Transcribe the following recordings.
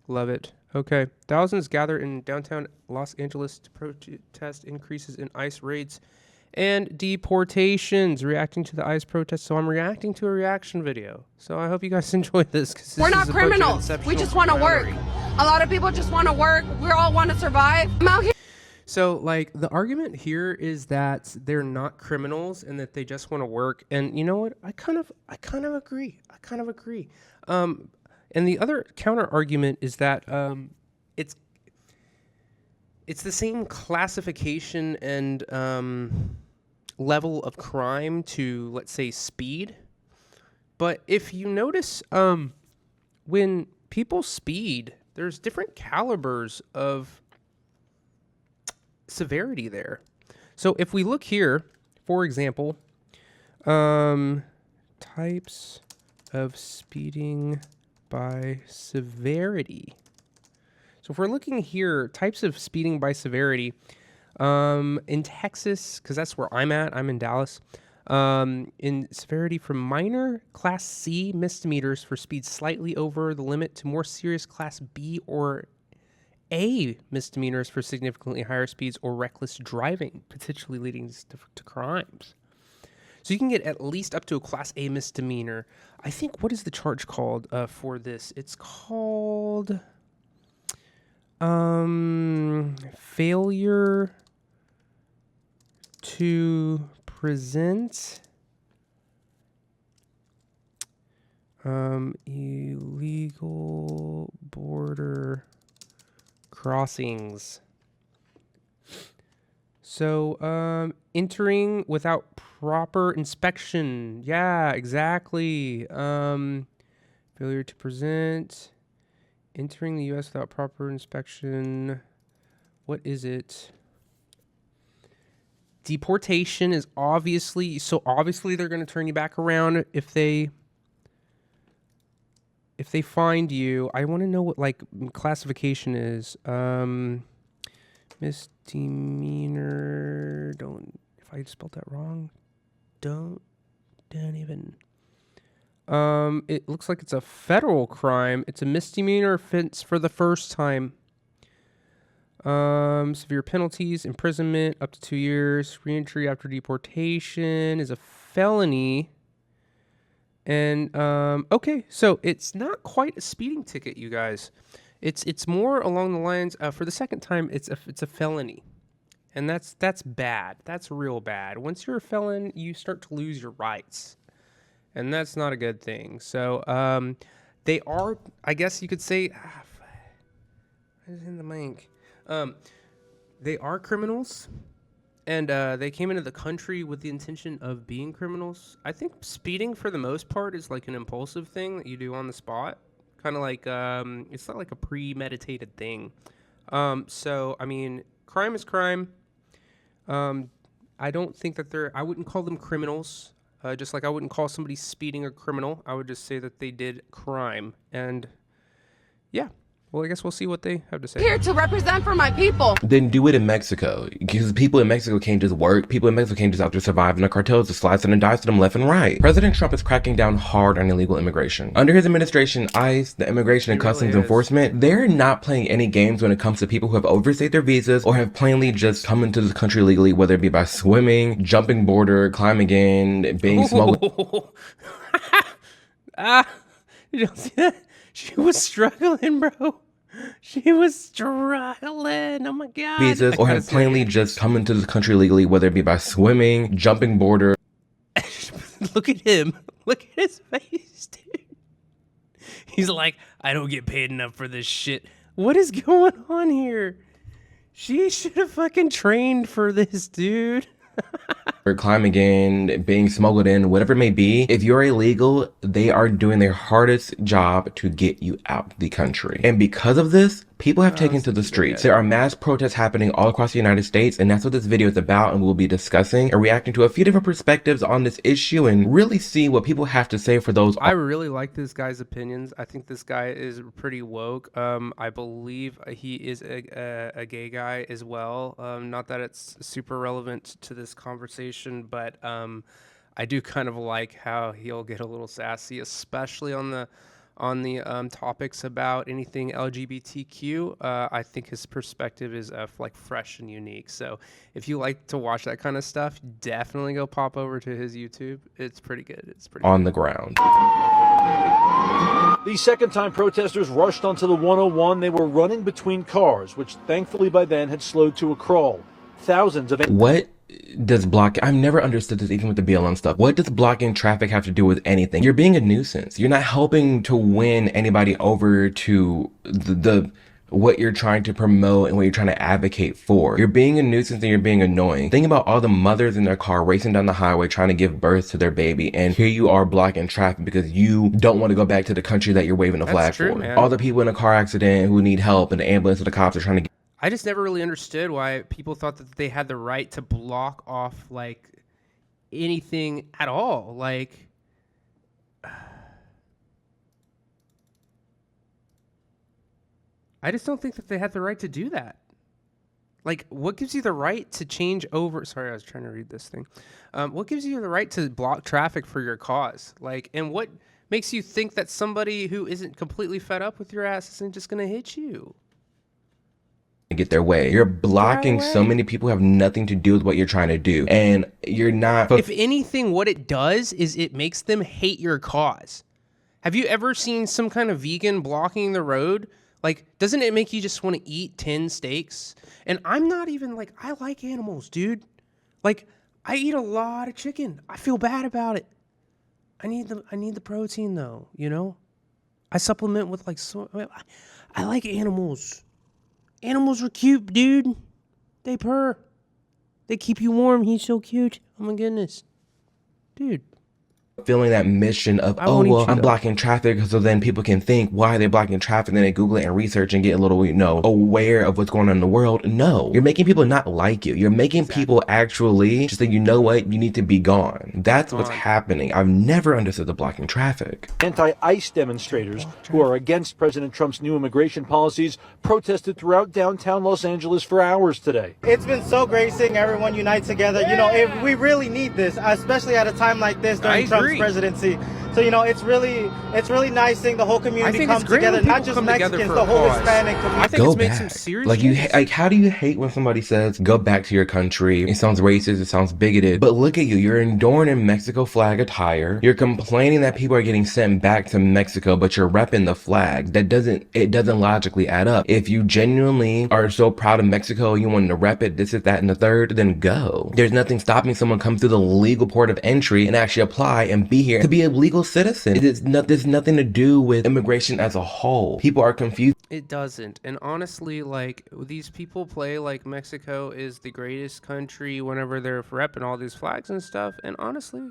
Love it. Okay. Thousands gather in downtown Los Angeles to protest increases in ICE raids and deportations, reacting to the ICE protests. So I'm reacting to a reaction video. So I hope you guys enjoy this. We're not criminals. We just want to work. A lot of people just want to work. We all want to survive. I'm out here. So, like, the argument here is that they're not criminals and that they just want to work. And you know what? I kind of agree. And the other counter argument is that it's the same classification and level of crime to, let's say, speed. But if you notice, when people speed, there's different calibers of severity there. So if we look here, for example, types of speeding by severity. So if we're looking here, types of speeding by severity, in Texas, because that's where I'm in Dallas, in severity from minor class C misdemeanors for speed slightly over the limit to more serious class B or A misdemeanors for significantly higher speeds or reckless driving, potentially leading to crimes. So you can get at least up to a class A misdemeanor. I think, what is the charge called for this? It's called failure to present illegal border crossings. So, entering without proper inspection. Yeah, exactly. Failure to present. Entering the U.S. without proper inspection. What is it? Deportation is obviously they're going to turn you back around if they find you. I want to know what like classification is. Misdemeanor. If I spelled that wrong, don't even. It looks like it's a federal crime. It's a misdemeanor offense for the first time. Severe penalties, imprisonment up to 2 years, reentry after deportation is a felony. And okay, so it's not quite a speeding ticket, you guys. It's more along the lines for the second time it's a felony. And that's bad. That's real bad. Once you're a felon, you start to lose your rights. And that's not a good thing. So they are, I guess you could say, what is in the link? They are criminals, and they came into the country with the intention of being criminals. I think speeding, for the most part, is like an impulsive thing that you do on the spot. Kind of like, it's not like a premeditated thing. So, I mean, crime is crime. I don't think that I wouldn't call them criminals. Just like I wouldn't call somebody speeding a criminal. I would just say that they did crime. And yeah, well, I guess we'll see what they have to say. Here to represent for my people. Then do it in Mexico. Because people in Mexico can't just work. People in Mexico can't just out there survive, and the cartels just slice and dice them left and right. President Trump is cracking down hard on illegal immigration. Under his administration, ICE, the Immigration and Customs Enforcement, they're not playing any games when it comes to people who have overstayed their visas or have plainly just come into the country legally, whether it be by swimming, jumping border, climbing in, being smuggled. You don't see that? She was struggling, bro. She was struggling. Oh my God. Visas, or have plainly just come into the country legally, whether it be by swimming, jumping border. Look at him. Look at his face, dude. He's like, I don't get paid enough for this shit. What is going on here? She should have fucking trained for this, dude. Or climbing in, being smuggled in, whatever it may be. If you're illegal, they are doing their hardest job to get you out the country. And because of this, people have taken to the streets. There are mass protests happening all across the United States, and that's what this video is about, and we'll be discussing and reacting to a few different perspectives on this issue and really see what people have to say for those. I really like this guy's opinions. I think this guy is pretty woke. I believe he is a gay guy as well. Not that it's super relevant to this conversation, but I do kind of like how he'll get a little sassy, especially on the on the topics about anything LGBTQ. I think his perspective is like fresh and unique. So if you like to watch that kind of stuff, definitely go pop over to his YouTube. It's pretty good. It's pretty on good. the ground. The second-time protesters rushed onto the 101. They were running between cars, which thankfully by then had slowed to a crawl. Thousands of... What does I've never understood this, even with the BLM stuff. What does blocking traffic have to do with anything? You're being a nuisance. You're not helping to win anybody over to the what you're trying to promote and what you're trying to advocate for. You're being a nuisance and you're being annoying. Think about all the mothers in their car racing down the highway trying to give birth to their baby, and here you are blocking traffic because you don't want to go back to the country that you're waving the flag for. Man. All the people in a car accident who need help and the ambulance or the cops are trying to get... I just never really understood why people thought that they had the right to block off like anything at all. Like, I just don't think that they had the right to do that. Like, what gives you the right to change over? Sorry, I was trying to read this thing. What gives you the right to block traffic for your cause? Like, and what makes you think that somebody who isn't completely fed up with your ass isn't just going to hit you? Get their way. You're blocking so many people who have nothing to do with what you're trying to do, and you're not... If anything, what it does is it makes them hate your cause. Have you ever seen some kind of vegan blocking the road? Like, doesn't it make you just want to eat 10 steaks? And I'm not even like, I like animals, dude. Like, I eat a lot of chicken. I feel bad about it. I need the protein though, you know? I supplement with like I like animals. Animals are cute, dude. They purr. They keep you warm. He's so cute. Oh my goodness. Dude. Feeling that mission of, oh, well, I'm blocking traffic so then people can think, why are they blocking traffic? And then they Google it and research and get a little, aware of what's going on in the world. No, you're making people not like you. You're making people actually just say, you know what, you need to be gone. That's what's happening. I've never understood the blocking traffic. Anti-ICE demonstrators who are against President Trump's new immigration policies protested throughout downtown Los Angeles for hours today. It's been so great seeing everyone unite together. Yeah. We really need this, especially at a time like this during Trump's presidency. So it's really nice seeing the whole community come together, not just Mexicans, the whole Hispanic community. I think it's made some serious like how do you hate when somebody says go back to your country? It sounds racist, it sounds bigoted, but look at you, you're enduring in Mexico flag attire. You're complaining that people are getting sent back to Mexico, but you're repping the flag. It doesn't logically add up. If you genuinely are so proud of Mexico, you want to rep it, this is that and the third, then go. There's nothing stopping someone come through the legal port of entry and actually apply and be here to be a legal citizen. There's nothing to do with immigration as a whole. People are confused. It doesn't. And honestly, like, these people play like Mexico is the greatest country whenever they're repping all these flags and stuff. And honestly,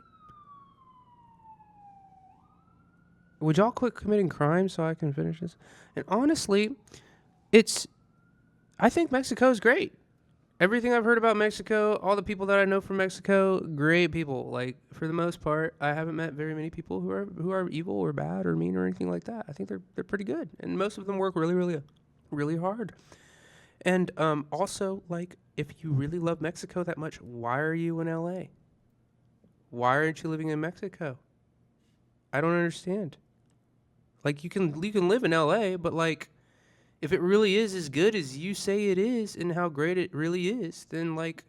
would y'all quit committing crimes so I can finish this? And honestly, I think Mexico's great. Everything I've heard about Mexico, all the people that I know from Mexico, great people. Like, for the most part, I haven't met very many people who are evil or bad or mean or anything like that. I think they're pretty good, and most of them work really, really, really hard. And also, like, if you really love Mexico that much, why are you in LA? Why aren't you living in Mexico? I don't understand. Like, you can live in LA, but like, if it really is as good as you say it is and how great it really is, then like,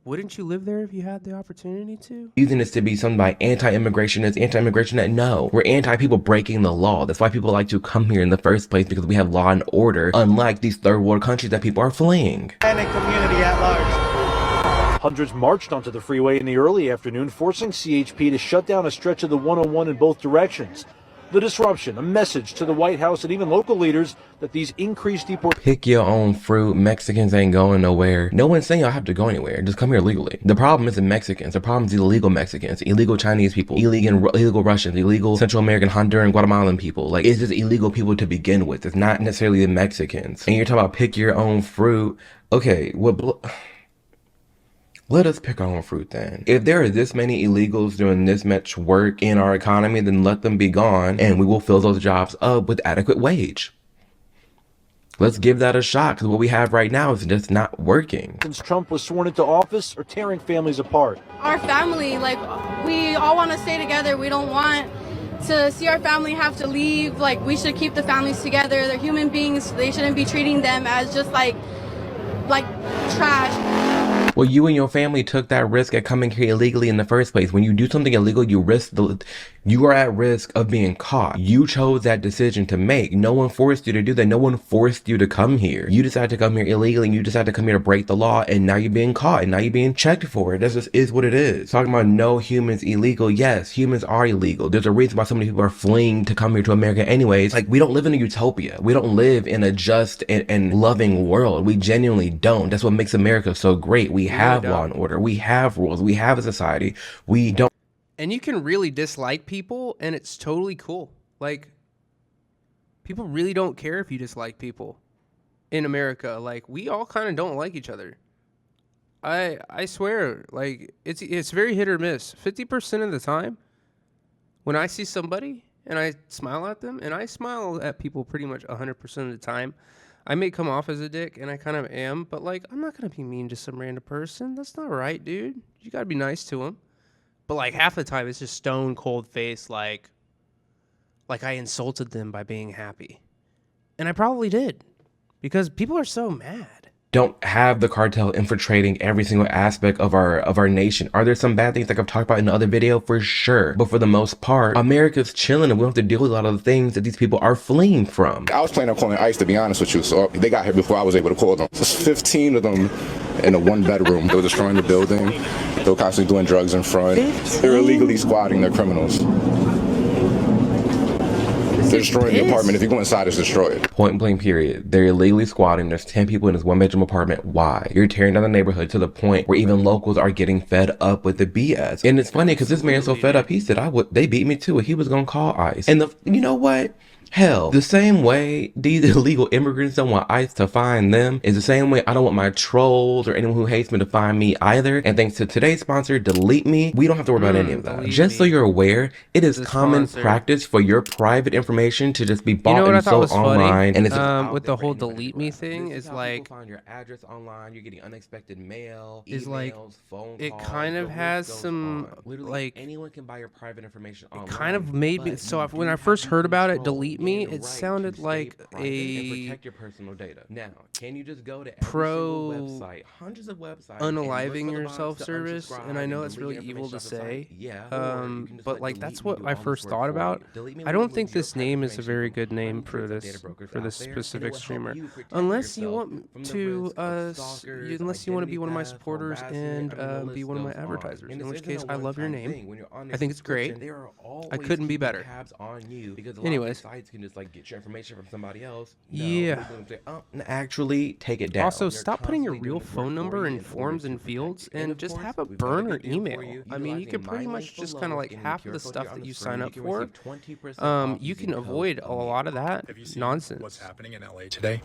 wouldn't you live there if you had the opportunity to? Using this to be something by anti-immigration that no, we're anti-people breaking the law. That's why people like to come here in the first place, because we have law and order, unlike these third world countries that people are fleeing. And the community at large. Hundreds marched onto the freeway in the early afternoon, forcing CHP to shut down a stretch of the 101 in both directions. The disruption, a message to the White House and even local leaders that these increased deportations... Pick your own fruit. Mexicans ain't going nowhere. No one's saying y'all have to go anywhere. Just come here legally. The problem isn't Mexicans. The problem is illegal Mexicans, illegal Chinese people, illegal Russians, illegal Central American, Honduran, Guatemalan people. Like, it's just illegal people to begin with. It's not necessarily the Mexicans. And you're talking about pick your own fruit. Okay, let us pick our own fruit then. If there are this many illegals doing this much work in our economy, then let them be gone and we will fill those jobs up with adequate wage. Let's give that a shot, because what we have right now is just not working. Since Trump was sworn into office, are tearing families apart. Our family, like, we all want to stay together. We don't want to see our family have to leave. Like, we should keep the families together. They're human beings. They shouldn't be treating them as just like trash. Well, you and your family took that risk at coming here illegally in the first place. When you do something illegal, you are at risk of being caught. You chose that decision to make. No one forced you to do that. No one forced you to come here. You decided to come here illegally, and you decided to come here to break the law, and now you're being caught, and now you're being checked for it. That just is what it is. Talking about no humans illegal. Yes, humans are illegal. There's a reason why so many people are fleeing to come here to America anyways. Like, we don't live in a utopia. We don't live in a just and loving world. We genuinely don't. That's what makes America so great. We have law and order. We have rules. We have a society. We don't. And you can really dislike people, and it's totally cool. Like, people really don't care if you dislike people in America. Like, we all kind of don't like each other. I swear, like, it's very hit or miss. 50% of the time, when I see somebody and I smile at them, and I smile at people pretty much 100% of the time, I may come off as a dick, and I kind of am, but, like, I'm not going to be mean to some random person. That's not right, dude. You got to be nice to them. But, like, half the time, it's just stone cold face, like I insulted them by being happy. And I probably did, because people are so mad. Don't have the cartel infiltrating every single aspect of our nation. Are there some bad things like I've talked about in the other video? For sure. But for the most part, America's chilling, and we don't have to deal with a lot of the things that these people are fleeing from. I was planning on calling ICE, to be honest with you. So they got here before I was able to call them. There's 15 of them in a one bedroom. They were destroying the building. They were constantly doing drugs in front. They were illegally squatting. They're criminals. They're destroying the apartment. If you go inside, it's destroyed. Point blank period. They're illegally squatting. There's 10 people in this one bedroom apartment. Why? You're tearing down the neighborhood to the point where even locals are getting fed up with the BS. And it's funny because this man's so fed up, he said, they beat me to it. He was going to call ICE. And you know what? Hell, the same way these illegal immigrants don't want ICE to find them is the same way I don't want my trolls or anyone who hates me to find me either. And thanks to today's sponsor, Delete Me, we don't have to worry about any of that. Just so you're aware, it is common practice for your private information to just be bought and sold online. And it's with the whole Delete Me thing is like, find your address online, you're getting unexpected mail, is emails, like, phone calls. it kind of has some like, anyone can buy your private information online. Kind of made me, so when I first heard about it, Delete Me, it sounded like a protect your personal data. Now, can you just go to pro website, hundreds of websites, unaliving yourself service? And I know it's really evil to say, but like that's what I first thought about. I don't think this name is a very good name for this specific streamer, unless you want to unless you want to be one of my supporters and be one of my advertisers. In which case, I love your name. I think it's great. I couldn't be better. Anyways. Get your information from somebody else. Yeah. Actually, take it down. Also, stop putting your real phone number in forms and fields, and just have a burner email. I mean, you can pretty much just kind of like half of the stuff that you sign up for. You can avoid a lot of that nonsense. What's happening in LA today?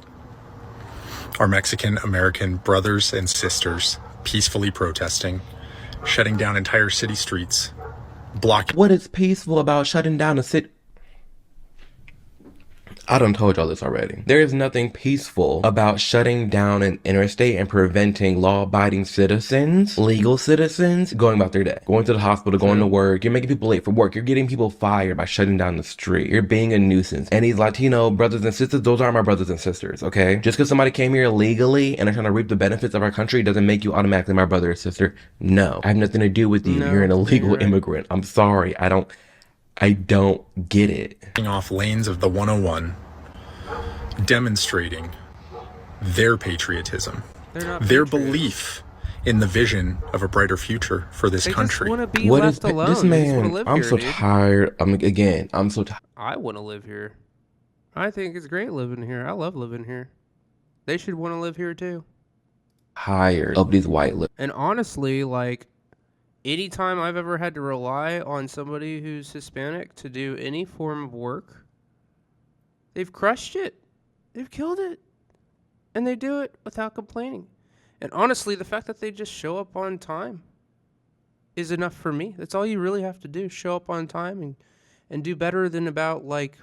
Our Mexican American brothers and sisters peacefully protesting, shutting down entire city streets, blocking. What is peaceful about shutting down a city? I done told y'all this already. There is nothing peaceful about shutting down an interstate and preventing law-abiding citizens, legal citizens, going about their day. Going to the hospital, going to work. You're making people late for work. You're getting people fired by shutting down the street. You're being a nuisance. And these Latino brothers and sisters, those aren't my brothers and sisters, okay? Just because somebody came here illegally and are trying to reap the benefits of our country doesn't make you automatically my brother or sister. No. I have nothing to do with you. No, you're an illegal immigrant. I'm sorry. I don't get it. Off lanes of the 101, demonstrating their patriotism, their belief in the vision of a brighter future for this country. What is this man? I'm so tired. I'm so tired. I want to live here. I think it's great living here. I love living here. They should want to live here too. Tired of these white lips. And honestly, like, anytime I've ever had to rely on somebody who's Hispanic to do any form of work, they've crushed it. They've killed it. And they do it without complaining. And honestly, the fact that they just show up on time is enough for me. That's all you really have to do. Show up on time and do better than about, like,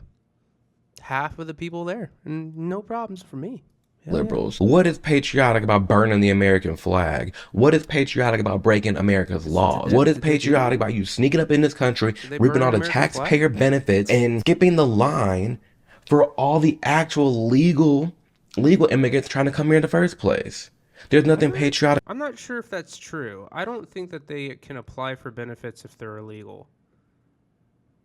half of the people there. And no problems for me. liberals. What is patriotic about burning the American flag? What is patriotic about breaking America's laws? What is patriotic about you sneaking up in this country, reaping all the taxpayer benefits, and skipping the line for all the actual legal immigrants trying to come here in the first place? There's nothing patriotic. I'm not sure if that's true. I don't think that they can apply for benefits if they're illegal.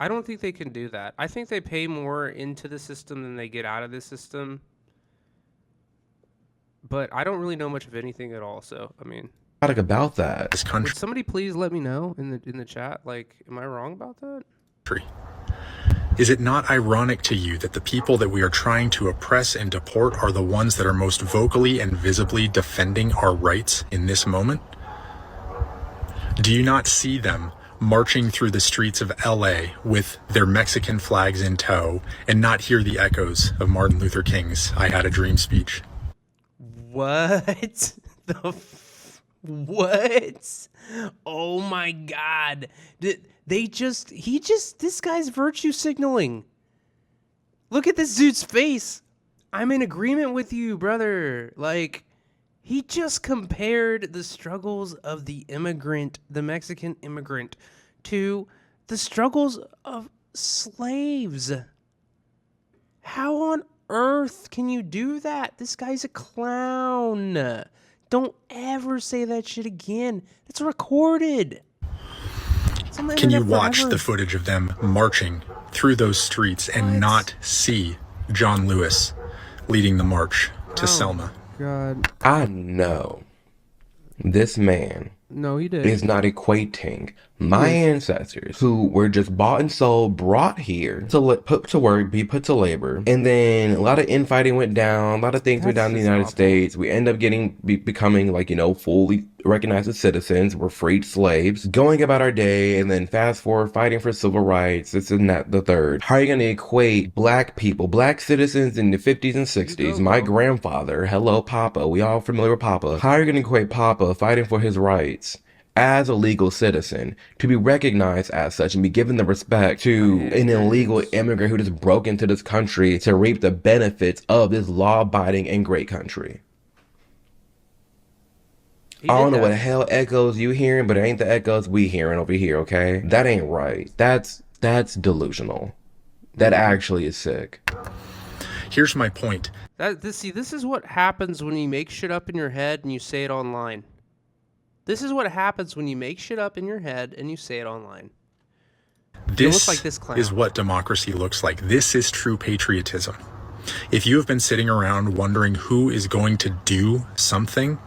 I don't think they can do that. I think they pay more into the system than they get out of the system. But I don't really know much of anything at all. So, I mean, about that. This country. Would somebody please let me know in the chat? Like, am I wrong about that? Is it not ironic to you that the people that we are trying to oppress and deport are the ones that are most vocally and visibly defending our rights in this moment? Do you not see them marching through the streets of LA with their Mexican flags in tow and not hear the echoes of Martin Luther King's "I Had a Dream" speech? What? What? Oh my God. This guy's virtue signaling. Look at this dude's face. I'm in agreement with you, brother. Like, he just compared the struggles of the Mexican immigrant, to the struggles of slaves. How on earth can you do that? This guy's a clown. Don't ever say that shit again. It's recorded. Can you watch the footage of them marching through those streets and not see John Lewis leading the march to Selma? God. I know this man No, he did. is not equating my ancestors, who were just bought and sold, brought here to put to work, be put to labor, and then a lot of infighting went down, a lot of things went down in the United States. We end up becoming like, fully recognized as citizens. We're freed slaves, going about our day, and then fast forward, fighting for civil rights, this and that, the third. How are you going to equate black people, black citizens in the 50s and 60s? My grandfather, hello Papa, we all familiar with Papa. How are you going to equate Papa fighting for his rights as a legal citizen to be recognized as such and be given the respect to an illegal immigrant who just broke into this country to reap the benefits of this law-abiding and great country? I don't know what the hell echoes you hearing, but it ain't the echoes we hearing over here, okay? That ain't right. That's delusional. That actually is sick. Here's my point. This is what happens when you make shit up in your head and you say it online. This is what happens when you make shit up in your head and you say it online. This like this clown. is what democracy looks like. This is true patriotism. If you have been sitting around wondering who is going to do something,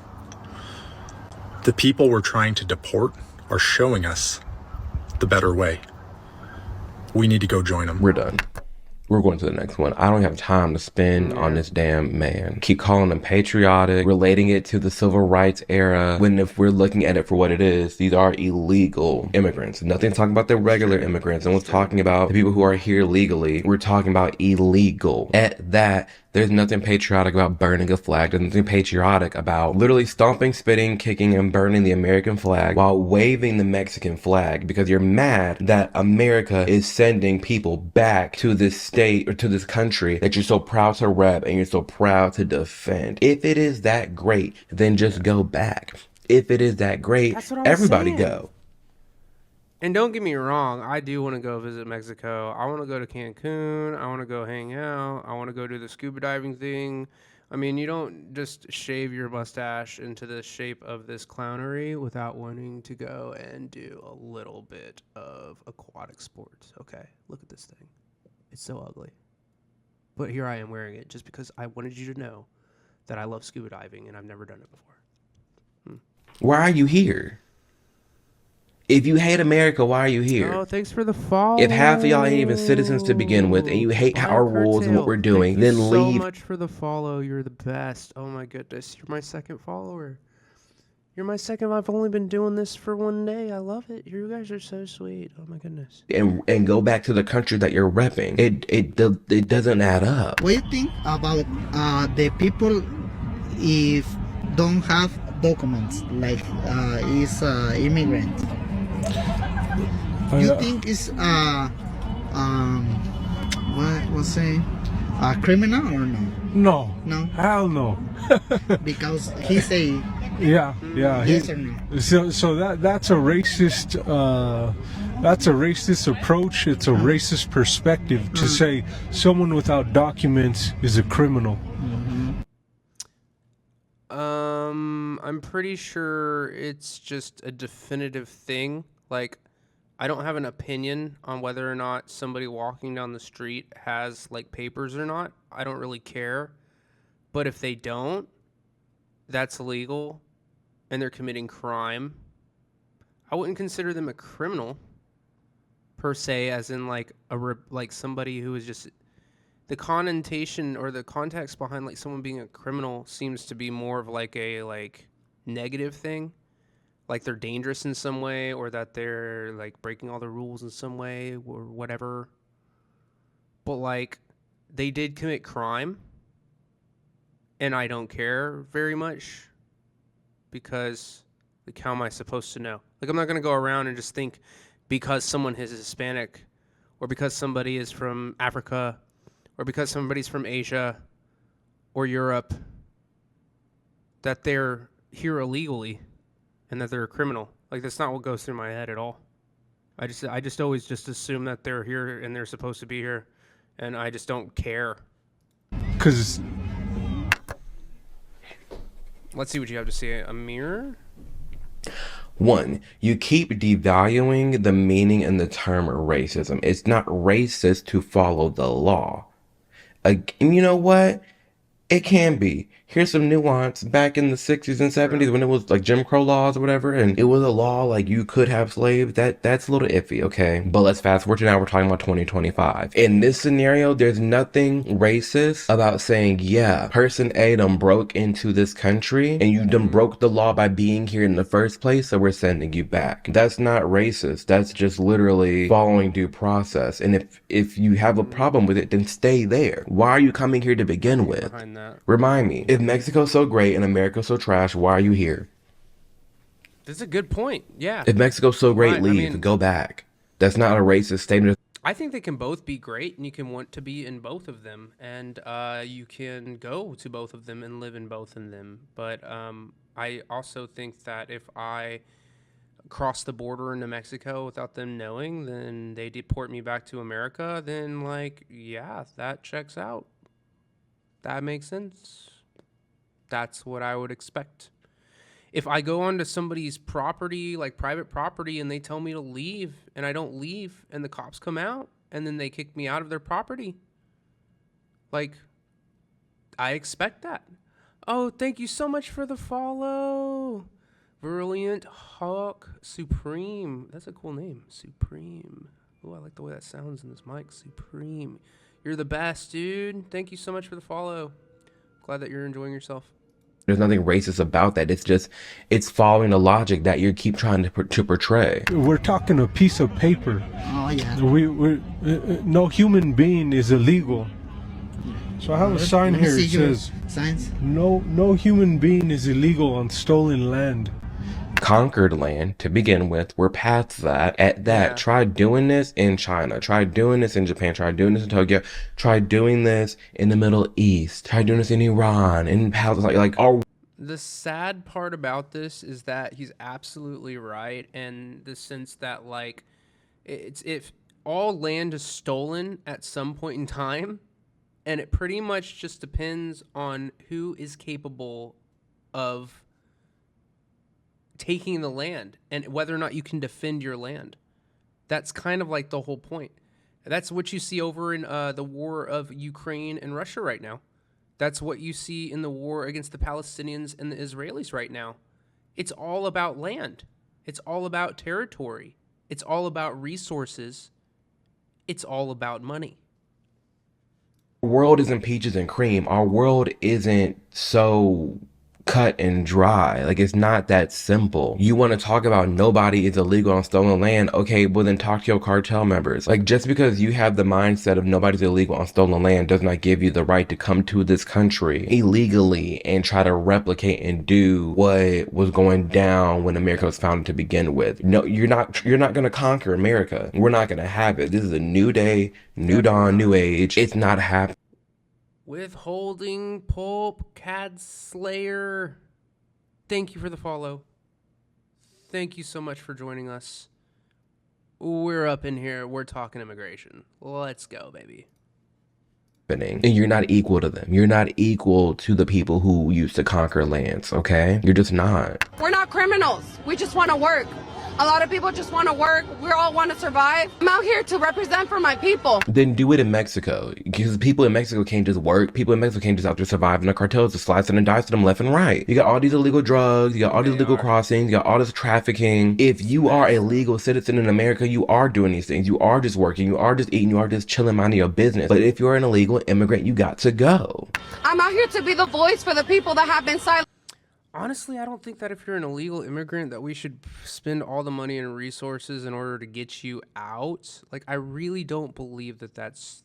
the people we're trying to deport are showing us the better way. We need to go join them. We're done. We're going to the next one. I don't have time to spend on this damn man. Keep calling him patriotic, relating it to the civil rights era, when if we're looking at it for what it is, these are illegal immigrants. Nothing talking about the regular immigrants. No one's talking about the people who are here legally. We're talking about illegal. At that, there's nothing patriotic about burning a flag. There's nothing patriotic about literally stomping, spitting, kicking, and burning the American flag while waving the Mexican flag because you're mad that America is sending people back to this state or to this country that you're so proud to rep and you're so proud to defend. If it is that great, then just go back. If it is that great, everybody go. And don't get me wrong, I do want to go visit Mexico. I want to go to Cancun. I want to go hang out. I want to go do the scuba diving thing. I mean, you don't just shave your mustache into the shape of this clownery without wanting to go and do a little bit of aquatic sports. Okay, look at this thing. It's so ugly. But here I am wearing it just because I wanted you to know that I love scuba diving and I've never done it before. Why are you here? If you hate America, why are you here? Oh, thanks for the follow. If half of y'all ain't even citizens to begin with, and you hate our rules and what we're doing, then leave. Thank you so much for the follow. You're the best. Oh my goodness, you're my second follower. You're my second. I've only been doing this for one day. I love it. You guys are so sweet. Oh my goodness. And go back to the country that you're repping. It doesn't add up. What do you think about the people if don't have documents, like is immigrant? You think it's what was say a criminal or no? No. No? Hell no. Because he say Yeah. yes or no? So that's a racist approach. It's a racist perspective to say someone without documents is a criminal. I'm pretty sure it's just a definitive thing. Like, I don't have an opinion on whether or not somebody walking down the street has, like, papers or not. I don't really care. But if they don't, that's illegal, and they're committing crime. I wouldn't consider them a criminal, per se, as in, like, like somebody who is just... The connotation or the context behind, like, someone being a criminal seems to be more of, like, a, like, negative thing. Like they're dangerous in some way, or that they're like breaking all the rules in some way or whatever. But like they did commit crime, and I don't care very much because like how am I supposed to know? Like I'm not going to go around and just think because someone is Hispanic or because somebody is from Africa or because somebody's from Asia or Europe that they're here illegally and that they're a criminal. Like, that's not what goes through my head at all. I just always just assume that they're here and they're supposed to be here, and I just don't care. Because... Let's see what you have to say. Amir? 1, you keep devaluing the meaning and the term racism. It's not racist to follow the law. And you know what? It can be. Here's some nuance. Back in the 60s and 70s when it was like Jim Crow laws or whatever, and it was a law like you could have slaves, that's a little iffy, okay? But let's fast forward to now, we're talking about 2025. In this scenario, there's nothing racist about saying, yeah, person A done broke into this country and you done broke the law by being here in the first place, so we're sending you back. That's not racist. That's just literally following due process. And if you have a problem with it, then stay there. Why are you coming here to begin with? Remind me, if Mexico's so great and America's so trash, why are you here? That's a good point. Yeah. If Mexico's so great, leave. Go back. That's not a racist statement. I think they can both be great, and you can want to be in both of them, and you can go to both of them and live in both of them. But I also think that if I cross the border into Mexico without them knowing, then they deport me back to America, then, like, yeah, that checks out. That makes sense. That's what I would expect. If I go onto somebody's property, like private property, and they tell me to leave, and I don't leave, and the cops come out, and then they kick me out of their property, like, I expect that. Oh, thank you so much for the follow. Brilliant Hawk Supreme. That's a cool name. Supreme. Oh, I like the way that sounds in this mic. Supreme. You're the best, dude. Thank you so much for the follow. Glad that you're enjoying yourself. There's nothing racist about that. It's just, it's following the logic that you keep trying to portray. We're talking a piece of paper. Oh, yeah. We're no human being is illegal. So I have a sign here. It says, signs? No human being is illegal on stolen land. Conquered land to begin with. We're past that. At that, try doing this in China. Try doing this in Japan. Try doing this in Tokyo. Try doing this in the Middle East. Try doing this in Iran. In Palestine. Like, the sad part about this is that he's absolutely right in the sense that, like, it's if all land is stolen at some point in time, and it pretty much just depends on who is capable of taking the land and whether or not you can defend your land. That's kind of like the whole point. That's what you see over in the war of Ukraine and Russia right now. That's what you see in the war against the Palestinians and the Israelis right now. It's all about land. It's all about territory. It's all about resources. It's all about money. our world isn't peaches and cream. Our world isn't so cut and dry. Like, it's not that simple. You want to talk about nobody is illegal on stolen land. Okay, well then talk to your cartel members. Like, just because you have the mindset of nobody's illegal on stolen land does not give you the right to come to this country illegally and try to replicate and do what was going down when America was founded to begin with. No, you're not going to conquer America. We're not going to have it. This is a new day, new dawn, new age. It's not happening. Withholding Pulp Cad Slayer. Thank you for the follow. Thank you so much for joining us. We're up in here. We're talking immigration. Let's go, baby. And you're not equal to them. You're not equal to the people who used to conquer lands, okay? You're just not. We're not criminals. We just want to work. A lot of people just want to work. We all want to survive. I'm out here to represent for my people. Then do it in Mexico. Because people in Mexico can't just work. People in Mexico can't just out there survive, and the cartels just slicing and dicing them left and right. You got all these illegal drugs. You got all these illegal crossings. You got all this trafficking. If you are a legal citizen in America, you are doing these things. You are just working. You are just eating. You are just chilling, minding your business. But if you're an illegal immigrant, you got to go. I'm out here to be the voice for the people that have been silent. Honestly, I don't think that if you're an illegal immigrant that we should spend all the money and resources in order to get you out. Like, I really don't believe that that's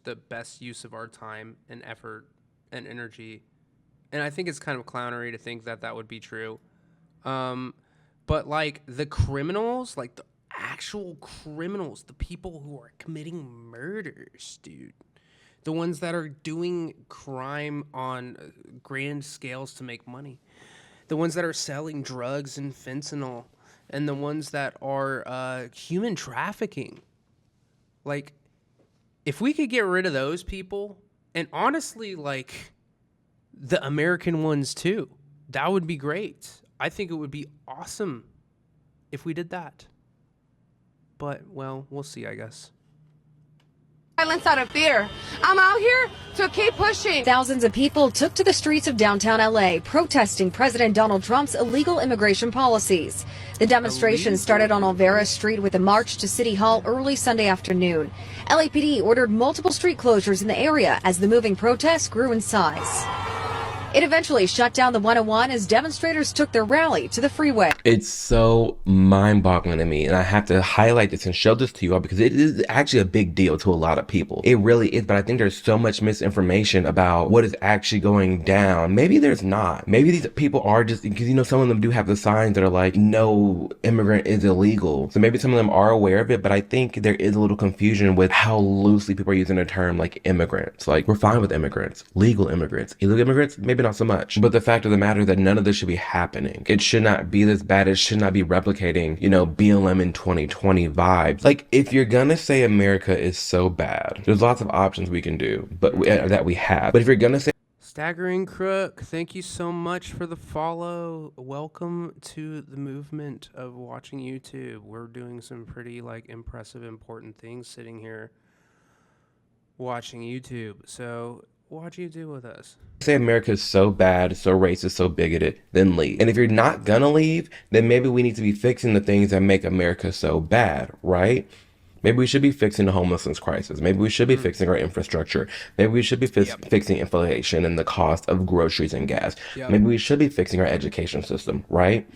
the best use of our time and effort and energy. And I think it's kind of clownery to think that that would be true. But like the criminals, like the actual criminals, the people who are committing murders, dude. The ones that are doing crime on grand scales to make money. The ones that are selling drugs and fentanyl. And the ones that are human trafficking. Like, if we could get rid of those people, and honestly, like, the American ones too, that would be great. I think it would be awesome if we did that. But, well, we'll see, I guess. Silence out of fear. I'm out here to keep pushing. Thousands of people took to the streets of downtown LA protesting President Donald Trump's illegal immigration policies. The demonstration started on Olvera Street with a march to City Hall early Sunday afternoon. LAPD ordered multiple street closures in the area as the moving protests grew in size. It eventually shut down the 101 as demonstrators took their rally to the freeway. It's so mind-boggling to me, and I have to highlight this and show this to you all because it is actually a big deal to a lot of people. It really is, but I think there's so much misinformation about what is actually going down. Maybe there's not. Maybe these people are just, because you know some of them do have the signs that are like, no immigrant is illegal. So maybe some of them are aware of it, but I think there is a little confusion with how loosely people are using the term like immigrants. Like, we're fine with immigrants, legal immigrants. Illegal immigrants, maybe not so much. But the fact of the matter is that none of this should be happening. It should not be this bad. It should not be replicating, you know, BLM in 2020 vibes. Like, if you're gonna say America is so bad, there's lots of options we can do, but that we have. But if you're gonna say Staggering Crook, thank you so much for the follow. Welcome to the movement of watching YouTube. We're doing some pretty like impressive, important things sitting here watching YouTube. So what you do with us? Say America is so bad, so racist, so bigoted, then leave. And if you're not gonna leave, then maybe we need to be fixing the things that make America so bad, right? Maybe we should be fixing the homelessness crisis. Maybe we should be fixing our infrastructure. Maybe we should be fixing inflation and the cost of groceries and gas. Maybe we should be fixing our education system, right?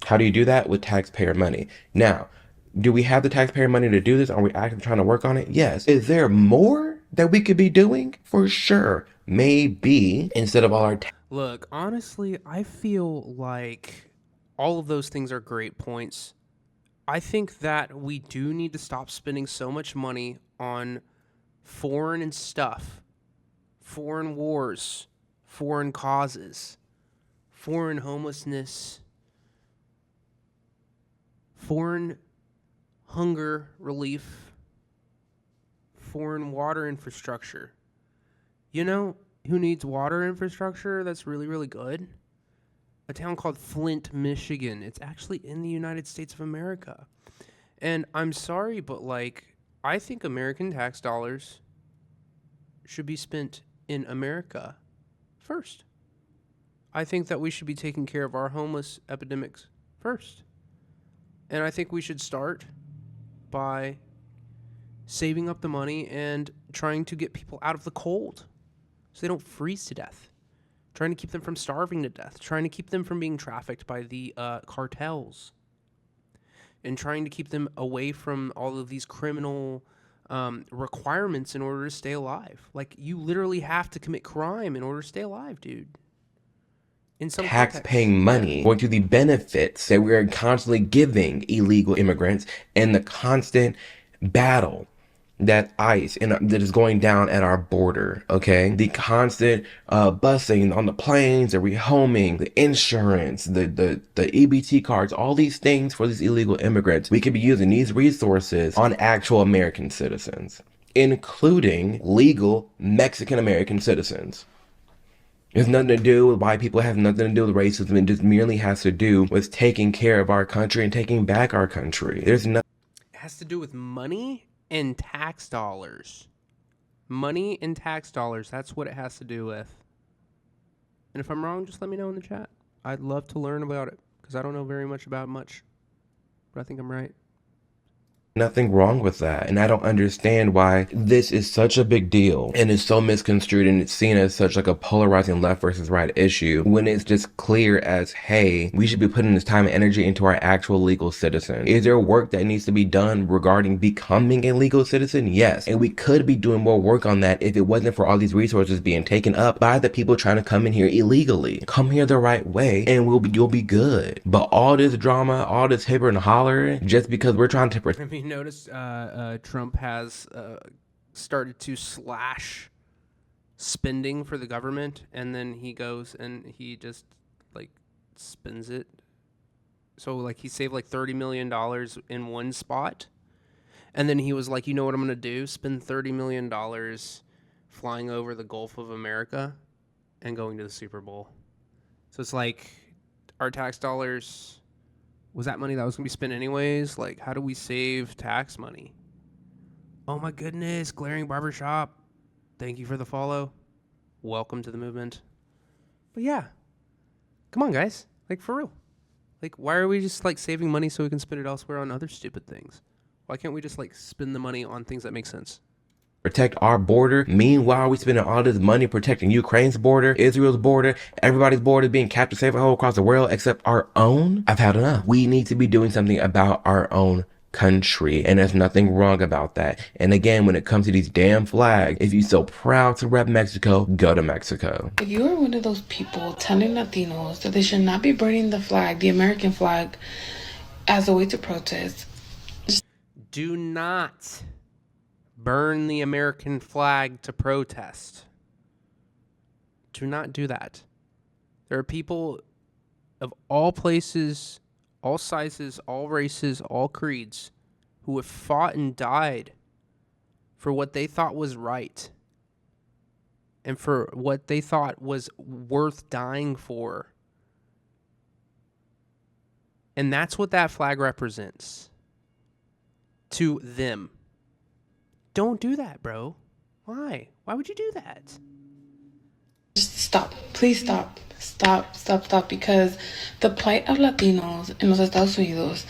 How do you do that? With taxpayer money. Now, do we have the taxpayer money to do this? Are we actively trying to work on it? Yes. Is there more that we could be doing? For sure. Maybe instead of all our Look, honestly, I feel like all of those things are great points. I think that we do need to stop spending so much money on foreign stuff, foreign wars, foreign causes, foreign homelessness, foreign hunger relief, foreign water infrastructure. You know who needs water infrastructure that's really, really good? A town called Flint, Michigan. It's actually in the United States of America. And I'm sorry, but like, I think American tax dollars should be spent in America first. I think that we should be taking care of our homeless epidemics first. And I think we should start by saving up the money and trying to get people out of the cold so they don't freeze to death. Trying to keep them from starving to death, trying to keep them from being trafficked by the cartels, and trying to keep them away from all of these criminal requirements in order to stay alive. Like, you literally have to commit crime in order to stay alive, dude. In some tax-paying money going to the benefits that we are constantly giving illegal immigrants and the constant battle that ICE and that is going down at our border, okay? The constant busing on the planes, the rehoming, the insurance, the EBT cards, all these things for these illegal immigrants. We could be using these resources on actual American citizens, including legal Mexican American citizens. It's nothing to do with white people, has nothing to do with racism. It just merely has to do with taking care of our country and taking back our country. There's nothing. It has to do with money and tax dollars. Money and tax dollars. That's what it has to do with. And if I'm wrong, just let me know in the chat. I'd love to learn about it because I don't know very much about much. But I think I'm right. Nothing wrong with that. And I don't understand why this is such a big deal and is so misconstrued and it's seen as such like a polarizing left versus right issue when it's just clear as, hey, we should be putting this time and energy into our actual legal citizen. Is there work that needs to be done regarding becoming a legal citizen? Yes. And we could be doing more work on that if it wasn't for all these resources being taken up by the people trying to come in here illegally. Come here the right way and you'll be good. But all this drama, all this hipper and holler just because we're trying to Have you noticed Trump has started to slash spending for the government, and then he goes and he just like spends it. So like he saved like $30 million in one spot, and then he was like, you know what I'm gonna do? Spend $30 million flying over the Gulf of America and going to the Super Bowl. So it's like our tax dollars. Was that money that was going to be spent anyways? Like, how do we save tax money? Oh my goodness, Glaring Barbershop. Thank you for the follow. Welcome to the movement. But yeah, come on, guys. Like, for real. Like, why are we just, like, saving money so we can spend it elsewhere on other stupid things? Why can't we just, like, spend the money on things that make sense? Protect our border. Meanwhile, we spending all this money protecting Ukraine's border, Israel's border, everybody's border being captured safe all across the world except our own. I've had enough. We need to be doing something about our own country, and there's nothing wrong about that. And again, when it comes to these damn flags, if you're so proud to rep Mexico, go to Mexico. If you are one of those people telling Latinos that they should not be burning the flag, the American flag, as a way to protest, do not burn the American flag to protest. Do not do that. There are people of all places, all sizes, all races, all creeds who have fought and died for what they thought was right and for what they thought was worth dying for. And that's what that flag represents to them. Don't do that, bro. Why? Why would you do that? just stop. Please stop. Stop. Because the plight of Latinos in los Estados Unidos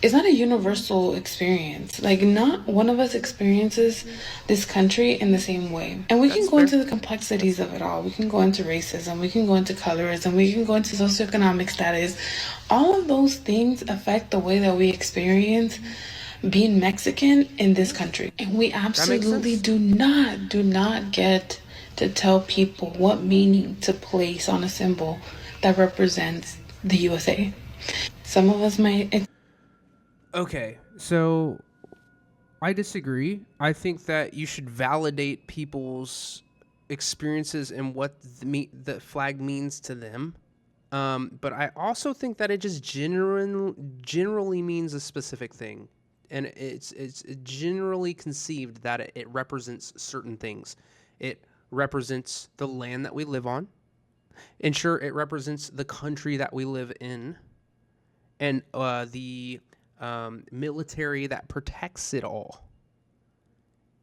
is not a universal experience. Like, not one of us experiences this country in the same way. And we can go into the complexities of it all. We can go into racism. We can go into colorism. We can go into socioeconomic status. All of those things affect the way that we experience being Mexican in this country. And we absolutely do not get to tell people what meaning to place on a symbol that represents the USA. Some of us might... Okay, so I disagree. I think that you should validate people's experiences and what the flag means to them. But I also think that it just generally means a specific thing. And it's generally conceived that it represents certain things. It represents the land that we live on. And sure, it represents the country that we live in. And the military that protects it all.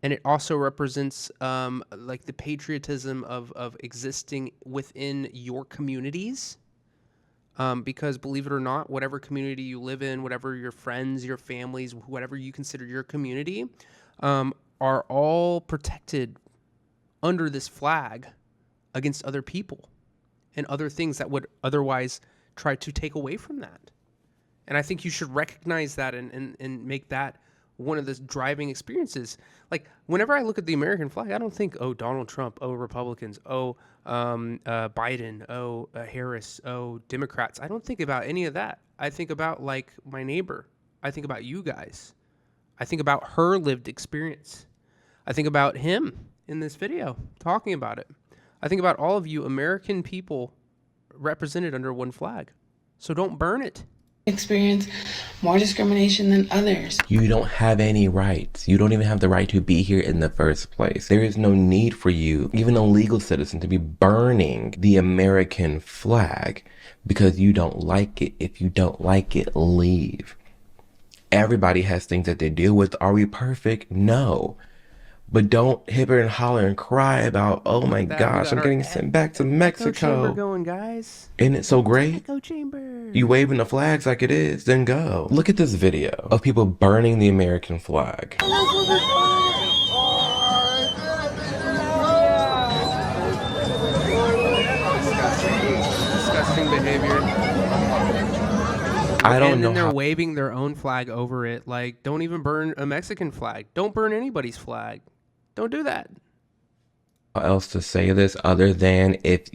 And it also represents like the patriotism of existing within your communities. Because believe it or not, whatever community you live in, whatever your friends, your families, whatever you consider your community, are all protected under this flag against other people and other things that would otherwise try to take away from that. And I think you should recognize that and make that one of the driving experiences. Like, whenever I look at the American flag, I don't think, oh, Donald Trump, oh, Republicans, oh, Biden, oh, Harris, oh, Democrats. I don't think about any of that. I think about, like, my neighbor. I think about you guys. I think about her lived experience. I think about him in this video talking about it. I think about all of you American people represented under one flag. So don't burn it. Experience more discrimination than others. You don't have any rights. You don't even have the right to be here in the first place. There is no need for you, even a legal citizen, to be burning the American flag because you don't like it. If you don't like it, leave. Everybody has things that they deal with. Are we perfect? No. But don't hip and holler and cry about, oh my gosh, I'm getting sent back to Mexico. Echo chamber going, guys. Isn't it so great? Echo chamber. You waving the flags like it is, then go. Look at this video of people burning the American flag. Disgusting behavior. I don't know. And then they're waving their own flag over it. Like, don't even burn a Mexican flag. Don't burn anybody's flag. Don't do that. What else to say this other than if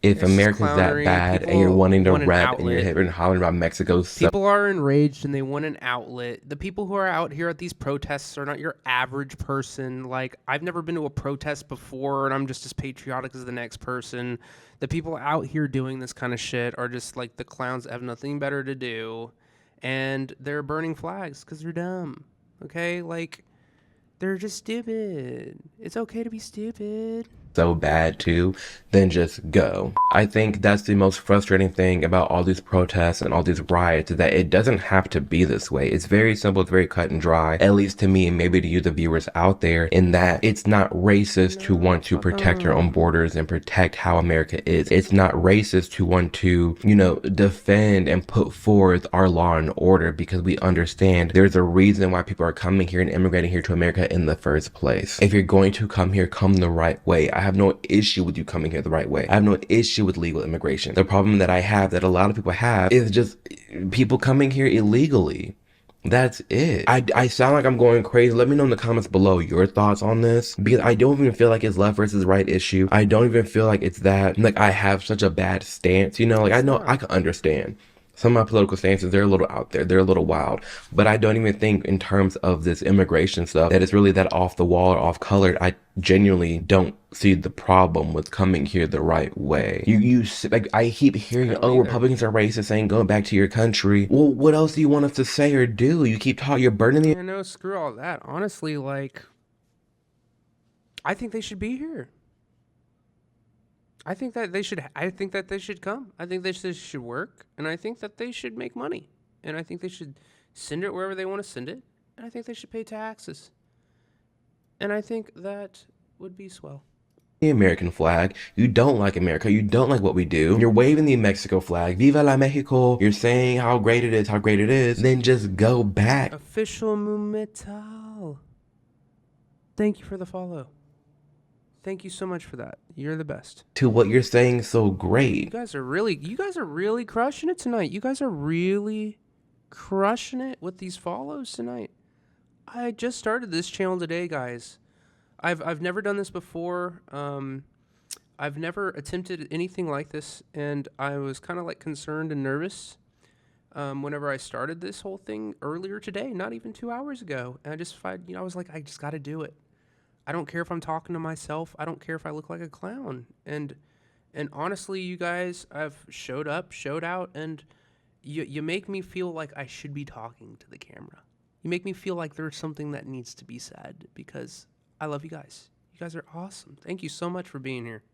America's that bad and you're wanting to rep and you're hitting and hollering about Mexico. People are enraged and they want an outlet. The people who are out here at these protests are not your average person. Like, I've never been to a protest before and I'm just as patriotic as the next person. The people out here doing this kind of shit are just like the clowns that have nothing better to do. And they're burning flags because they're dumb. Okay? Like, they're just stupid. It's okay to be stupid. So bad too, then just go. I think that's the most frustrating thing about all these protests and all these riots is that it doesn't have to be this way. It's very simple, it's very cut and dry, at least to me and maybe to you, the viewers out there, in that it's not racist to want to protect your own borders and protect how America is. It's not racist to want to, you know, defend and put forth our law and order because we understand there's a reason why people are coming here and immigrating here to America in the first place. If you're going to come here, come the right way. I have no issue with you coming here the right way. I have no issue with legal immigration. The problem that I have, that a lot of people have, is just people coming here illegally. That's it. I sound like I'm going crazy. Let me know in the comments below your thoughts on this, because I don't even feel like it's left versus right issue. I don't even feel like it's that, like, I have such a bad stance, you know? Like, I know I can understand some of my political stances, they're a little out there, they're a little wild, but I don't even think in terms of this immigration stuff that it's really that off the wall or off colored. I genuinely don't see the problem with coming here the right way. You like, I keep hearing, oh, Republicans are racist, saying go back to your country. Well, what else do you want us to say or do? You keep talking, you're burning the— I know, screw all that. Honestly, like, I think they should be here. I think that they should come. I think that they should work, and I think that they should make money, and I think they should send it wherever they want to send it, and I think they should pay taxes, and I think that would be swell. The American flag. You don't like America. You don't like what we do. You're waving the Mexico flag. Viva la Mexico. You're saying how great it is. Then just go back. Official Mumetal. Thank you for the follow. Thank you so much for that. You're the best. To what you're saying so great. You guys are really crushing it tonight. You guys are really crushing it with these follows tonight. I just started this channel today, guys. I've never done this before. I've never attempted anything like this, and I was kind of like concerned and nervous whenever I started this whole thing earlier today, not even 2 hours ago. And I was like, I just got to do it. I don't care if I'm talking to myself. I don't care if I look like a clown. And honestly, you guys, I've showed up, showed out, and you make me feel like I should be talking to the camera. You make me feel like there's something that needs to be said, because I love you guys. You guys are awesome. Thank you so much for being here.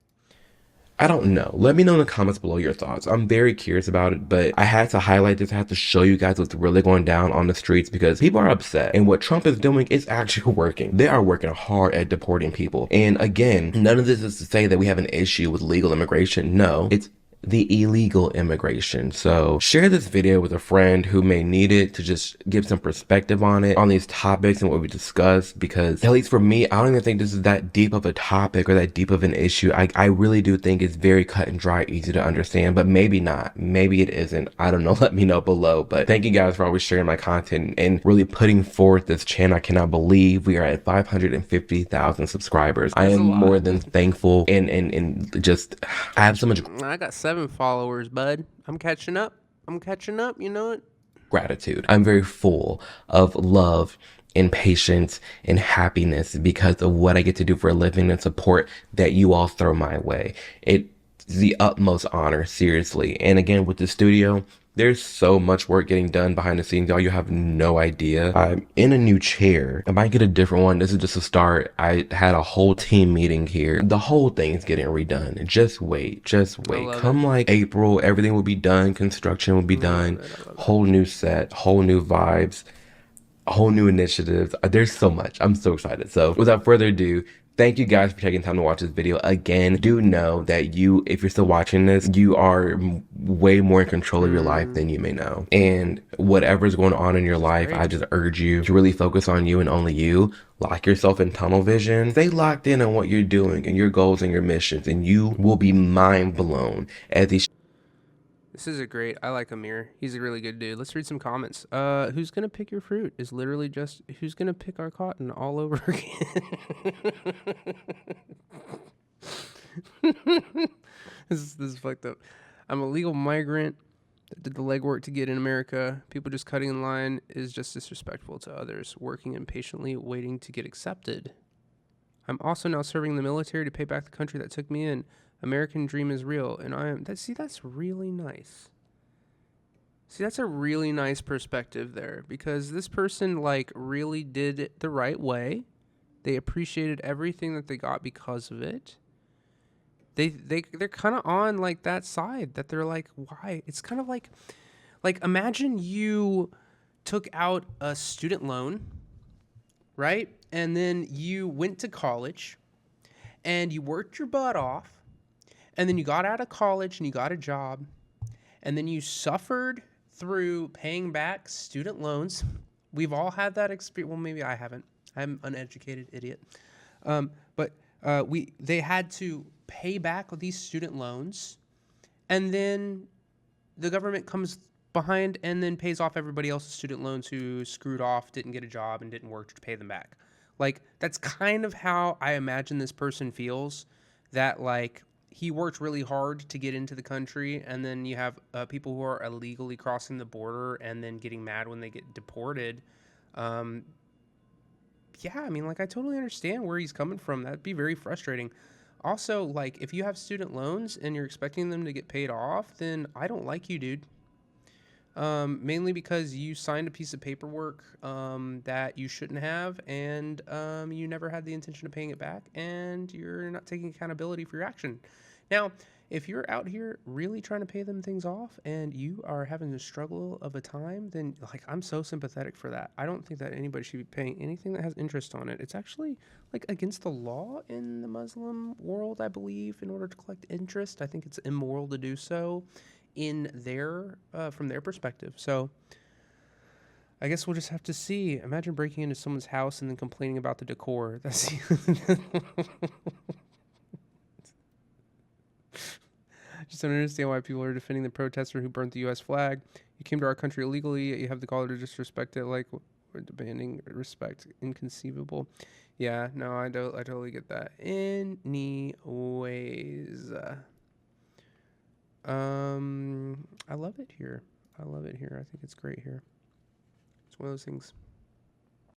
I don't know. Let me know in the comments below your thoughts. I'm very curious about it, but I had to highlight this. I had to show you guys what's really going down on the streets, because people are upset, and what Trump is doing is actually working. They are working hard at deporting people. And again, none of this is to say that we have an issue with legal immigration. No, it's the illegal immigration. So share this video with a friend who may need it to just give some perspective on it, on these topics and what we discussed, because at least for me, I don't even think this is that deep of a topic or that deep of an issue. I really do think it's very cut and dry, easy to understand, but maybe not. Maybe it isn't. I don't know. Let me know below. But thank you guys for always sharing my content and really putting forth this channel. I cannot believe we are at 550,000 subscribers. I am more than thankful, and just, I have so much. I got 7 followers, bud. I'm catching up. You know it. gratitude. I'm very full of love and patience and happiness because of what I get to do for a living and support that you all throw my way. It's the utmost honor, seriously. And again, with the studio, there's so much work getting done behind the scenes, y'all. You have no idea. I'm in a new chair. I might get a different one. This is just a start. I had a whole team meeting here. The whole thing is getting redone. Just wait. Just wait. Come like April, everything will be done. Construction will be done. Whole new set, whole new vibes, whole new initiatives. There's so much. I'm so excited. So without further ado, thank you guys for taking time to watch this video. Again, do know that you, if you're still watching this, you are way more in control of your life than you may know. And whatever's going on in your life, I just urge you to really focus on you and only you. Lock yourself in tunnel vision. Stay locked in on what you're doing and your goals and your missions, and you will be mind blown as these. This is a great. I like Amir. He's a really good dude. Let's read some comments. Who's gonna pick your fruit is literally just who's gonna pick our cotton all over again. This is fucked up. I'm a legal migrant that did the legwork to get in America. People just cutting in line is just disrespectful to others, working impatiently, waiting to get accepted. I'm also now serving in the military to pay back the country that took me in. American dream is real, and I am. That's really nice. See, that's a really nice perspective there, because this person like really did it the right way. They appreciated everything that they got because of it. They're kind of on like that side that they're like, why? It's kind of like imagine you took out a student loan, right? And then you went to college and you worked your butt off. And then you got out of college and you got a job, and then you suffered through paying back student loans. We've all had that experience. Well, maybe I haven't. I'm an uneducated idiot. But they had to pay back these student loans, and then the government comes behind and then pays off everybody else's student loans who screwed off, didn't get a job, and didn't work to pay them back. Like, that's kind of how I imagine this person feels, that like he worked really hard to get into the country, and then you have people who are illegally crossing the border and then getting mad when they get deported. Yeah, I mean, like, I totally understand where he's coming from. That'd be very frustrating. Also, like, if you have student loans and you're expecting them to get paid off, then I don't like you, dude. Mainly because you signed a piece of paperwork that you shouldn't have, and you never had the intention of paying it back, and you're not taking accountability for your action. Now, if you're out here really trying to pay them things off and you are having a struggle of a time, then like I'm so sympathetic for that. I don't think that anybody should be paying anything that has interest on it. It's actually like against the law in the Muslim world, I believe, in order to collect interest. I think it's immoral to do so in their from their perspective. So I guess we'll just have to see. Imagine breaking into someone's house and then complaining about the decor. That's I just don't understand why people are defending the protester who burnt the U.S. flag. You came to our country illegally, yet you have the gall to disrespect it. Like, we're demanding respect. Inconceivable. Yeah, no, I totally get that. Anyways, I love it here. I think it's great here. It's one of those things.